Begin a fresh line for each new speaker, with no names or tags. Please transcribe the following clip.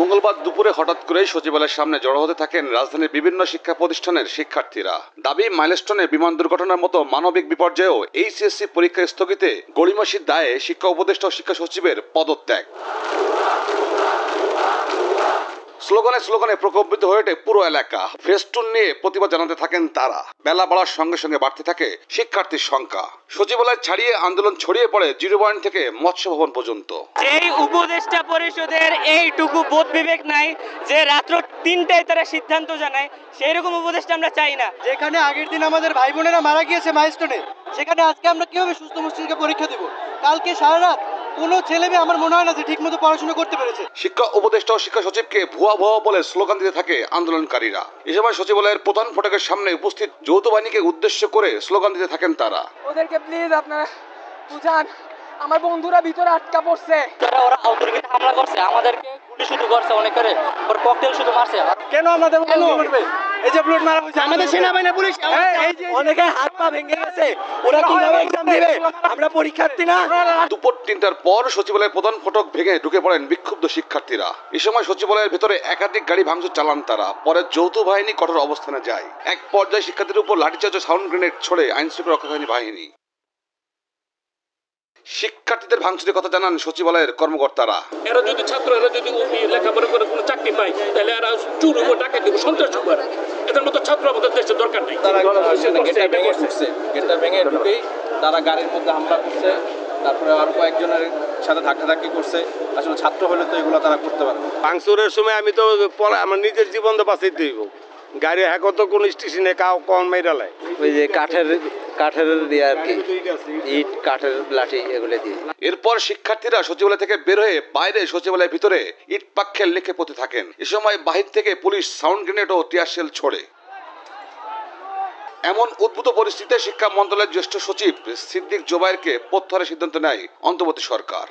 মঙ্গলবার দুপুরে হঠাৎ করেই সচিবালয়ের সামনে জড়ো হতে থাকেন রাজধানীর বিভিন্ন শিক্ষা প্রতিষ্ঠানের শিক্ষার্থীরা। দাবি, মাইলস্টোনে বিমান দুর্ঘটনার মতো মানবিক বিপর্যয়েও এইচএসসি পরীক্ষা স্থগিতে গড়িমসির দায়ে শিক্ষা উপদেষ্টা ও শিক্ষা সচিবের পদত্যাগ। স্লোগানে প্রকম্পিত হয়ে ওঠে পুরো এলাকা। ফেস্টুন নিয়ে প্রতিবাদ জানাতে থাকেন তারা। বেলা বাড়ার সঙ্গে সঙ্গে বাড়তে থাকে শিক্ষার্থীর সংখ্যা। সচিবালয় ছাড়িয়ে আন্দোলন ছড়িয়ে পড়ে জিরো পয়েন্ট থেকে মৎস্য ভবন পর্যন্ত।
এই উপদেষ্টা পরিষদের এইটুকু বোধ বিবেক নাই যে রাত্র ৩টায় তারা সিদ্ধান্ত জানায়, সেই রকম উপদেষ্টা আমরা চাই না।
যেখানে আগের দিন আমাদের ভাই বোনেরা মারা গিয়েছে মাইলস্টোনে, সেখানে আজকে আমরা কিভাবে সুস্থ মস্তিষ্কে পরীক্ষা দেব? কালকে সারা রাত কোনো ছেলে মেয়ে আমার মনে হয় না যে ঠিকমতো পড়াশোনা করতে পেরেছে।
শিক্ষা উপদেষ্টা ও শিক্ষা সচিবকে ভুয়া বলে স্লোগান দিতে থাকে আন্দোলনকারীরা। এ সময় সচিবালয়ের প্রধান ফটকের সামনে উপস্থিত যৌথ বাহিনীকে উদ্দেশ্য করে স্লোগান দিতে থাকেন তারা।
ওদেরকে প্লিজ আপনারা বুঝান, আমার বন্ধুরা ভিতরে আটকা পড়ছে।
ওরা আউটরিকে হামলা করছে, আমাদেরকে গুলি শুধু করছে, অনেক করে ওর ককটেল শুধু মারছে।
কেন আমাদের করবে? এই যে ব্লড মারা হয়েছে আমাদের সেনাবাহিনী পুলিশ, অনেকে হাত পা ভেঙে গেছে। ওরা কিভাবে এক্সাম দিবে? আমরা পরীক্ষার্থী না।
দুপুর ৩টার পর সচিবালয়ের প্রধান ফটক ভেঙে ঢুকে পড়েন বিক্ষুব্ধ শিক্ষার্থীরা। এ সময় সচিবালয়ের ভেতরে একাধিক গাড়ি ভাঙচুর চালান তারা। পরে যৌথ বাহিনী কঠোর অবস্থানে যায়। এক পর্যায়ে শিক্ষার্থীদের উপর লাঠিচার্জ ও সাউন্ড গ্রেনেড ছোড়ে আইনশৃঙ্খলা রক্ষাকারী বাহিনী। শিক্ষার্থীদের ভাঙচুরের কথা জানান সচিবালয়ের কর্মকর্তারা।
এরা যদি লেখাপড়া করে কোনো চাকরি পায়, তাহলে এরা চুর উপর ডাকাতি দিব, সন্ত্রাস করে। এদের মতো ছাত্র আমাদের দেশের দরকার নেই।
গেটটা ভেঙে ঢুকেই তারা গাড়ির মধ্যে হামলা করছে, তারপরে আর কয়েকজনের সাথে ধাক্কাধাক্কি করছে। আসলে ছাত্র হলে তো এগুলো তারা করতে পারবে।
ভাঙচুরের সময় আমি তো আমার নিজের জীবন তো বাঁচাইতে হইব। গাড়ি হ্যাঁ তো কোন স্টেশনে কম মেরালায়
ওই যে কাঠের দিয়ে আর কি, ইট কাঠের লাঠি এগুলো দিয়ে।
এরপর শিক্ষার্থীরা সচিবালয় থেকে বের হয়ে বাইরে সচিবালয়ের ভিতরে ইট পাটকেল লিখে পড়তে থাকেন। এ সময় বাহির থেকে পুলিশ সাউন্ড গ্রেনেড ও টিয়ার শেল ছোড়ে। এমন উদ্ভূত পরিস্থিতিতে শিক্ষা মন্ত্রণালয়ের জ্যেষ্ঠ সচিব সিদ্দিক জোবায়েরকে প্রত্যাহারের সিদ্ধান্ত নেয় অন্তর্বর্তী সরকার।